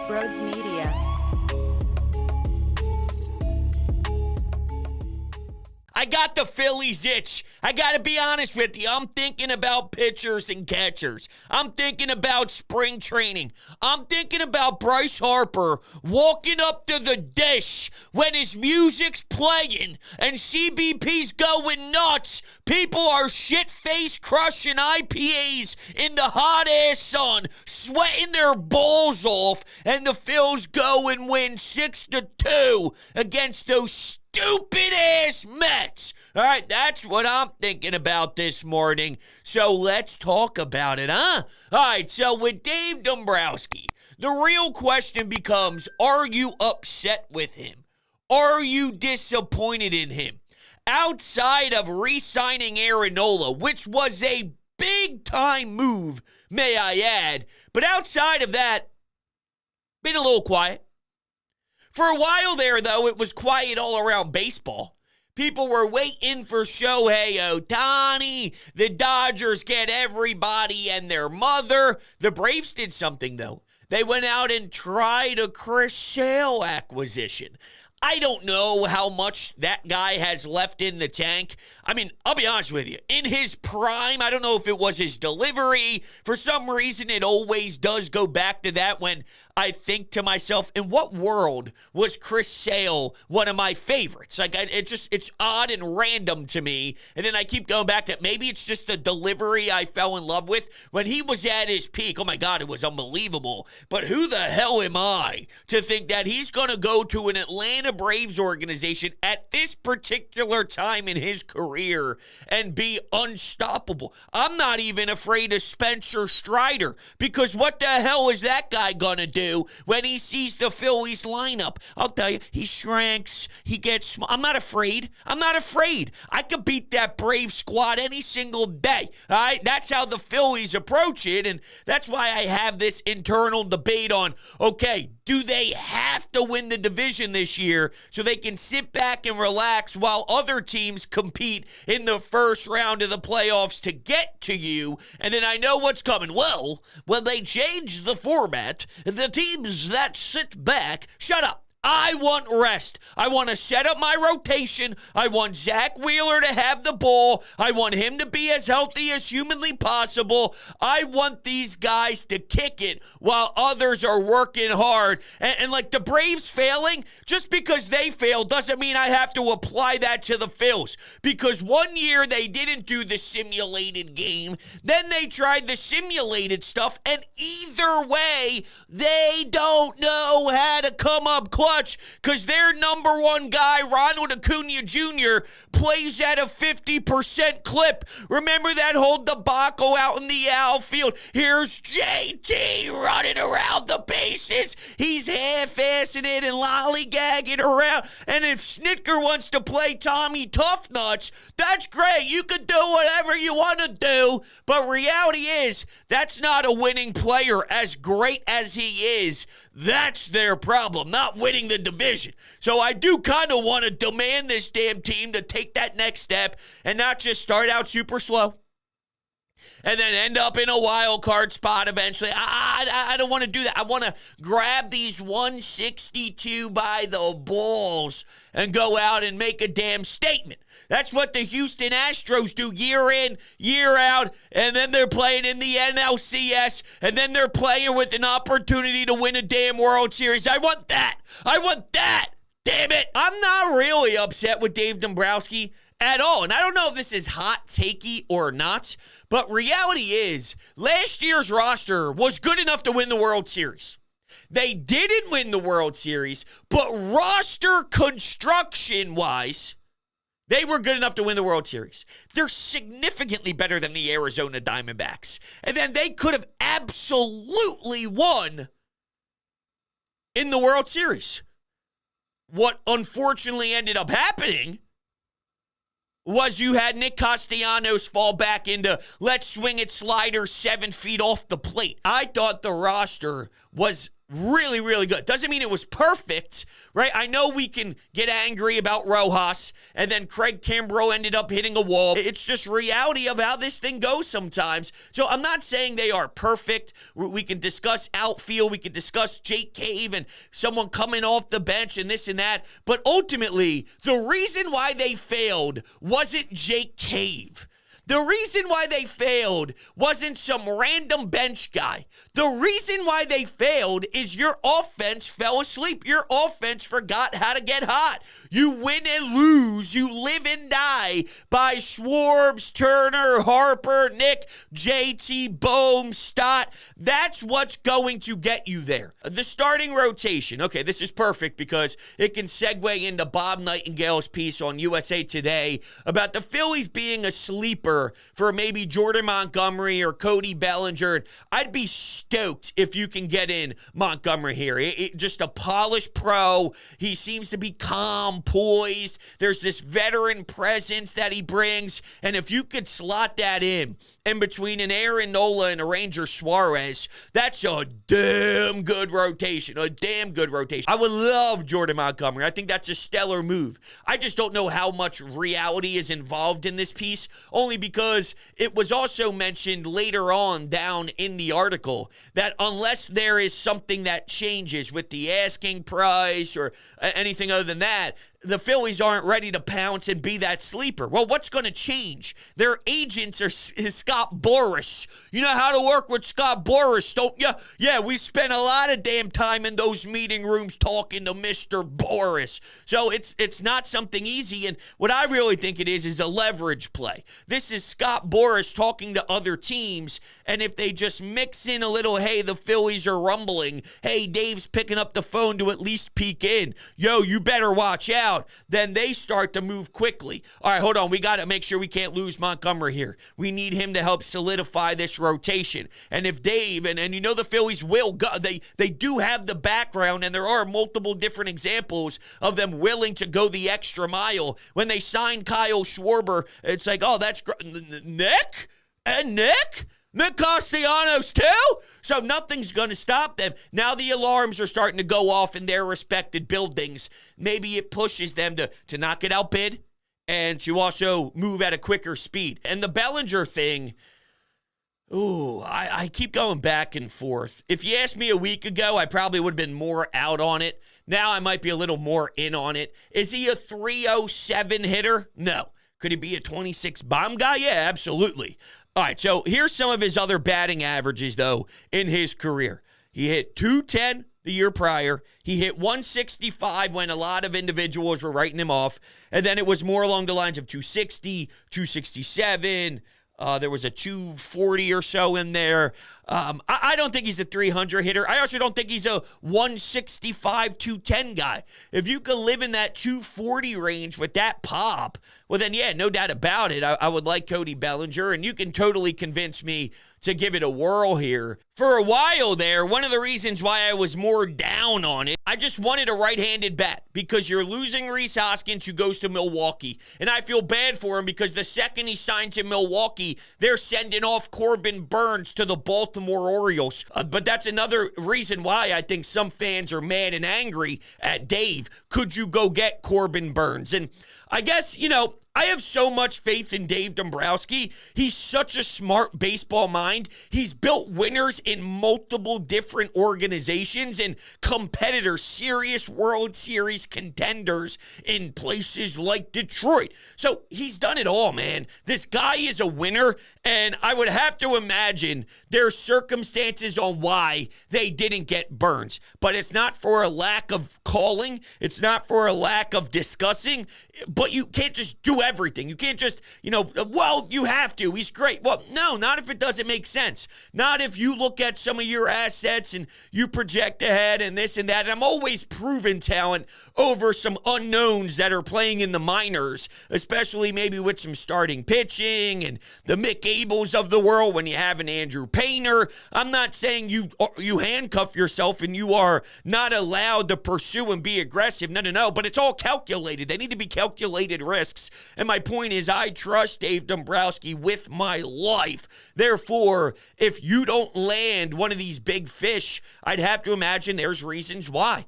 Brodes Media. I got the Phillies itch. I got to be honest with you. I'm thinking about pitchers and catchers. I'm thinking about spring training. I'm thinking about Bryce Harper walking up to the dish when his music's playing and CBP's going nuts. People are shit-faced crushing IPAs in the hot-ass sun, sweating their balls off, and the Phils go and win 6-2 against those stupid-ass Mets. All right, that's what I'm thinking about this morning. So let's talk about it, huh? All right, so with Dave Dombrowski, the real question becomes, are you upset with him? Are you disappointed in him? Outside of re-signing Aaron Nola, which was a big-time move, may I add, but outside of that, been a little quiet. For a while there, though, it was quiet all around baseball. People were waiting for Shohei Ohtani. The Dodgers get everybody and their mother. The Braves did something, though. They went out and tried a Chris Sale acquisition. I don't know how much that guy has left in the tank. I mean, I'll be honest with you. In his prime, I don't know if it was his delivery. For some reason, it always does go back to that when I think to myself, in what world was Chris Sale one of my favorites? Like, it's odd and random to me. And then I keep going back that maybe it's just the delivery I fell in love with. When he was at his peak, oh my God, it was unbelievable. But who the hell am I to think that he's going to go to an Atlanta Braves organization at this particular time in his career and be unstoppable? I'm not even afraid of Spencer Strider, because what the hell is that guy going to do when he sees the Phillies lineup? I'll tell you, he shrinks, he gets small. I'm not afraid. I could beat that Brave squad any single day. All right, that's how the Phillies approach it, and that's why I have this internal debate on, okay, do they have to win the division this year so they can sit back and relax while other teams compete in the first round of the playoffs to get to you? And then I know what's coming. Well, when they change the format, the teams that sit back, shut up. I want rest. I want to set up my rotation. I want Zach Wheeler to have the ball. I want him to be as healthy as humanly possible. I want these guys to kick it while others are working hard. And like the Braves failing, just because they failed doesn't mean I have to apply that to the Phils. Because one year they didn't do the simulated game. Then they tried the simulated stuff. And either way, they don't know how to come up close, because their number one guy, Ronald Acuna Jr., plays at a 50% clip. Remember that whole debacle out in the outfield? Here's JT running around the bases. He's half-assing it and lollygagging around. And if Snitker wants to play Tommy Toughnuts, that's great. You can do whatever you want to do. But reality is, that's not a winning player. As great as he is, that's their problem, not winning the division. So I do kind of want to demand this damn team to take that next step and not just start out super slow and then end up in a wild card spot eventually. I don't want to do that. I want to grab these 162 by the balls and go out and make a damn statement. That's what the Houston Astros do year in, year out, and then they're playing in the NLCS, and then they're playing with an opportunity to win a damn World Series. I want that. Damn it. I'm not really upset with Dave Dombrowski at all. And I don't know if this is hot takey or not, but reality is last year's roster was good enough to win the World Series. They didn't win the World Series, but roster construction-wise, they were good enough to win the World Series. They're significantly better than the Arizona Diamondbacks. And then they could have absolutely won in the World Series. What unfortunately ended up happening was you had Nick Castellanos fall back into let's swing it slider 7 feet off the plate. I thought the roster was really, really good. Doesn't mean it was perfect, right? I know we can get angry about Rojas, and then Craig Kimbrell ended up hitting a wall. It's just reality of how this thing goes sometimes. So I'm not saying they are perfect. We can discuss outfield. We can discuss Jake Cave and someone coming off the bench and this and that. But ultimately, the reason why they failed wasn't Jake Cave. The reason why they failed wasn't some random bench guy. The reason why they failed is your offense fell asleep. Your offense forgot how to get hot. You win and lose. You live and die by Schwartz, Turner, Harper, Nick, JT, Bohm, Stott. That's what's going to get you there. The starting rotation. Okay, this is perfect because it can segue into Bob Nightingale's piece on USA Today about the Phillies being a sleeper for maybe Jordan Montgomery or Cody Bellinger. I'd be stoked if you can get in Montgomery here. Just a polished pro. He seems to be calm, poised. There's this veteran presence that he brings. And if you could slot that in between an Aaron Nola and a Ranger Suarez, that's a damn good rotation. A damn good rotation. I would love Jordan Montgomery. I think that's a stellar move. I just don't know how much reality is involved in this piece, only because it was also mentioned later on down in the article that unless there is something that changes with the asking price or anything other than that, the Phillies aren't ready to pounce and be that sleeper. Well, what's going to change? Their agents are Scott Boras. You know how to work with Scott Boras, don't you? Yeah, we spent a lot of damn time in those meeting rooms talking to Mr. Boras. So it's not something easy, and what I really think it is a leverage play. This is Scott Boras talking to other teams, and if they just mix in a little, hey, the Phillies are rumbling, hey, Dave's picking up the phone to at least peek in, yo, you better watch out, then they start to move quickly. All right, hold on. We got to make sure we can't lose Montgomery here. We need him to help solidify this rotation. And if Dave, and you know the Phillies will go, they do have the background, and there are multiple different examples of them willing to go the extra mile. When they signed Kyle Schwarber, it's like, oh, that's Nick? And Nick? Nick Castellanos too? So nothing's going to stop them. Now the alarms are starting to go off in their respected buildings. Maybe it pushes them to not get outbid and to also move at a quicker speed. And the Bellinger thing, I keep going back and forth. If you asked me a week ago, I probably would have been more out on it. Now I might be a little more in on it. Is he a 307 hitter? No. Could he be a 26 bomb guy? Yeah, absolutely. All right, so here's some of his other batting averages, though, in his career. He hit 210 the year prior. He hit 165 when a lot of individuals were writing him off. And then it was more along the lines of 260, 267. There was a 240 or so in there. I don't think he's a 300 hitter. I also don't think he's a 165, 210 guy. If you could live in that 240 range with that pop, well then, yeah, no doubt about it. I would like Cody Bellinger, and you can totally convince me to give it a whirl here. For a while there, one of the reasons why I was more down on it, I just wanted a right-handed bat because you're losing Rhys Hoskins, who goes to Milwaukee. And I feel bad for him because the second he signed to Milwaukee, they're sending off Corbin Burns to the Baltimore Orioles. But that's another reason why I think some fans are mad and angry at Dave. Could you go get Corbin Burns? And I guess, I have so much faith in Dave Dombrowski. He's such a smart baseball mind. He's built winners in multiple different organizations and competitors, serious World Series contenders in places like Detroit. So he's done it all, man. This guy is a winner, and I would have to imagine there's circumstances on why they didn't get Burns. But it's not for a lack of calling. It's not for a lack of discussing. But you can't just do everything. You can't just, well, you have to. He's great. Well, no, not if it doesn't make sense. Not if you look at some of your assets and you project ahead and this and that. And I'm always proving talent over some unknowns that are playing in the minors, especially maybe with some starting pitching and the Mick Abels of the world when you have an Andrew Painter. I'm not saying you handcuff yourself and you are not allowed to pursue and be aggressive. No. But it's all calculated. They need to be calculated risks. And my point is, I trust Dave Dombrowski with my life. Therefore, if you don't land one of these big fish, I'd have to imagine there's reasons why.